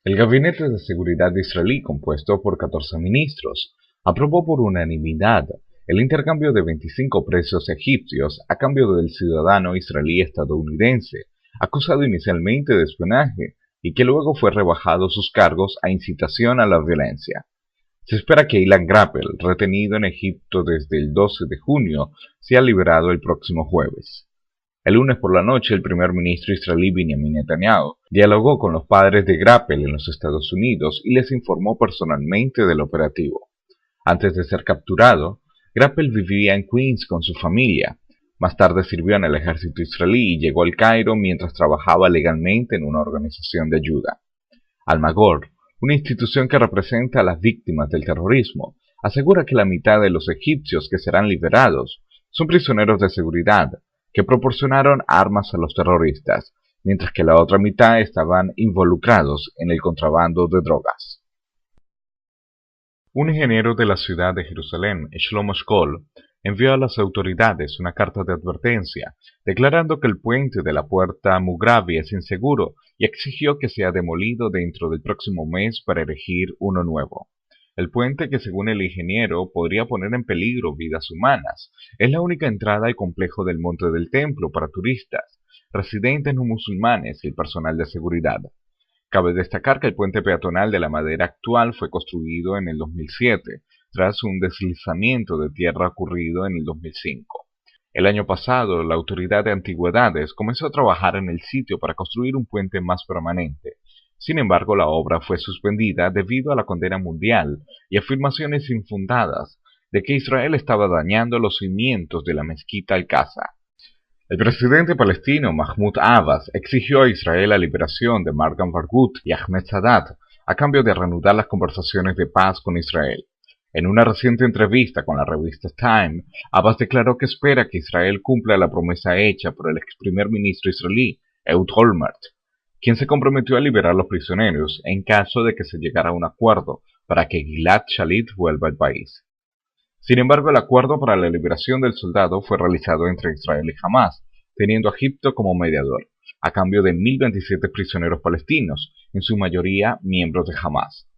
El Gabinete de Seguridad israelí, compuesto por 14 ministros, aprobó por unanimidad el intercambio de 25 presos egipcios a cambio del ciudadano israelí estadounidense, acusado inicialmente de espionaje y que luego fue rebajado sus cargos a incitación a la violencia. Se espera que Ilan Grappel, retenido en Egipto desde el 12 de junio, sea liberado el próximo jueves. El lunes por la noche, el primer ministro israelí Benjamin Netanyahu dialogó con los padres de Grappel en los Estados Unidos y les informó personalmente del operativo. Antes de ser capturado, Grappel vivía en Queens con su familia. Más tarde sirvió en el ejército israelí y llegó al Cairo mientras trabajaba legalmente en una organización de ayuda. Almagor, una institución que representa a las víctimas del terrorismo, asegura que la mitad de los egipcios que serán liberados son prisioneros de seguridad que proporcionaron armas a los terroristas, mientras que la otra mitad estaban involucrados en el contrabando de drogas. Un ingeniero de la ciudad de Jerusalén, Shlomo Shkol, envió a las autoridades una carta de advertencia, declarando que el puente de la puerta Mugrabi es inseguro y exigió que sea demolido dentro del próximo mes para erigir uno nuevo. El puente, que según el ingeniero podría poner en peligro vidas humanas, es la única entrada al complejo del Monte del Templo para turistas, residentes no musulmanes y el personal de seguridad. Cabe destacar que el puente peatonal de la madera actual fue construido en el 2007, tras un deslizamiento de tierra ocurrido en el 2005. El año pasado, la Autoridad de Antigüedades comenzó a trabajar en el sitio para construir un puente más permanente. Sin embargo, la obra fue suspendida debido a la condena mundial y afirmaciones infundadas de que Israel estaba dañando los cimientos de la mezquita Al-Aqsa. El presidente palestino Mahmoud Abbas exigió a Israel la liberación de Marwan Barghouti y Ahmed Sadat a cambio de reanudar las conversaciones de paz con Israel. En una reciente entrevista con la revista Time, Abbas declaró que espera que Israel cumpla la promesa hecha por el ex primer ministro israelí Ehud Olmert, quien se comprometió a liberar a los prisioneros en caso de que se llegara a un acuerdo para que Gilad Shalit vuelva al país. Sin embargo, el acuerdo para la liberación del soldado fue realizado entre Israel y Hamás, teniendo a Egipto como mediador, a cambio de 1.027 prisioneros palestinos, en su mayoría miembros de Hamás.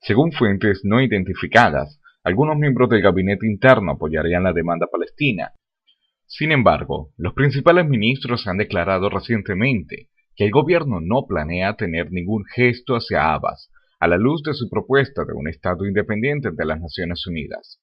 Según fuentes no identificadas, algunos miembros del gabinete interno apoyarían la demanda palestina. Sin embargo, los principales ministros han declarado recientemente que el gobierno no planea tener ningún gesto hacia Abbas, a la luz de su propuesta de un Estado independiente de las Naciones Unidas.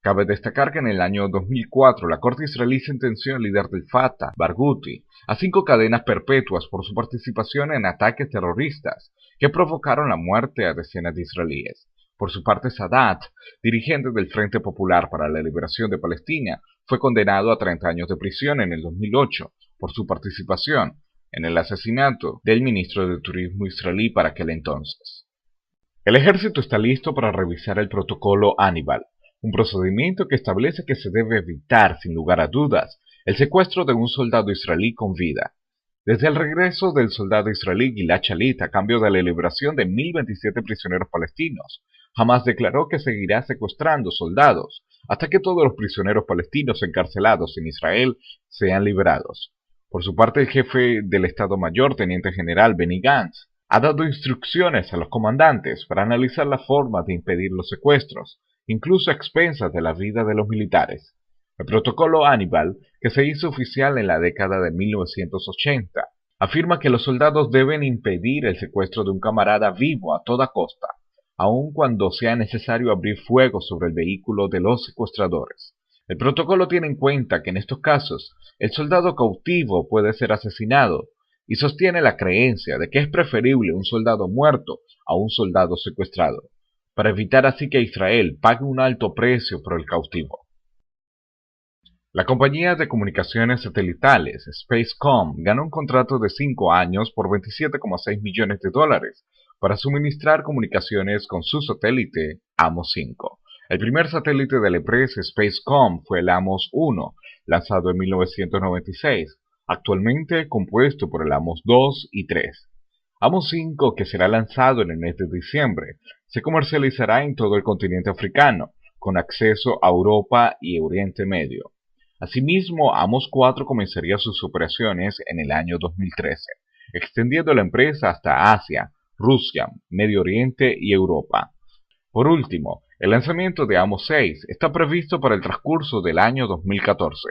Cabe destacar que en el año 2004 la Corte israelí sentenció al líder del Fatah, Barghouti, a 5 cadenas perpetuas por su participación en ataques terroristas que provocaron la muerte a decenas de israelíes. Por su parte, Sadat, dirigente del Frente Popular para la Liberación de Palestina, fue condenado a 30 años de prisión en el 2008 por su participación en el asesinato del ministro de Turismo israelí para aquel entonces. El ejército está listo para revisar el protocolo Hannibal, un procedimiento que establece que se debe evitar, sin lugar a dudas, el secuestro de un soldado israelí con vida. Desde el regreso del soldado israelí Gilad Shalit a cambio de la liberación de 1.027 prisioneros palestinos, Hamás declaró que seguirá secuestrando soldados hasta que todos los prisioneros palestinos encarcelados en Israel sean liberados. Por su parte, el jefe del Estado Mayor, teniente general Benny Gantz, ha dado instrucciones a los comandantes para analizar la forma de impedir los secuestros, incluso a expensas de la vida de los militares. El protocolo Hannibal, que se hizo oficial en la década de 1980, afirma que los soldados deben impedir el secuestro de un camarada vivo a toda costa, aun cuando sea necesario abrir fuego sobre el vehículo de los secuestradores. El protocolo tiene en cuenta que en estos casos el soldado cautivo puede ser asesinado y sostiene la creencia de que es preferible un soldado muerto a un soldado secuestrado, para evitar así que Israel pague un alto precio por el cautivo. La compañía de comunicaciones satelitales Spacecom ganó un contrato de 5 años por $27,6 millones para suministrar comunicaciones con su satélite Amos 5. El primer satélite de la empresa Spacecom fue el Amos 1, lanzado en 1996, actualmente compuesto por el Amos 2 y 3. Amos 5, que será lanzado en el mes de diciembre, se comercializará en todo el continente africano, con acceso a Europa y Oriente Medio. Asimismo, Amos 4 comenzaría sus operaciones en el año 2013, extendiendo la empresa hasta Asia, Rusia, Medio Oriente y Europa. Por último, el lanzamiento de Amo 6 está previsto para el transcurso del año 2014.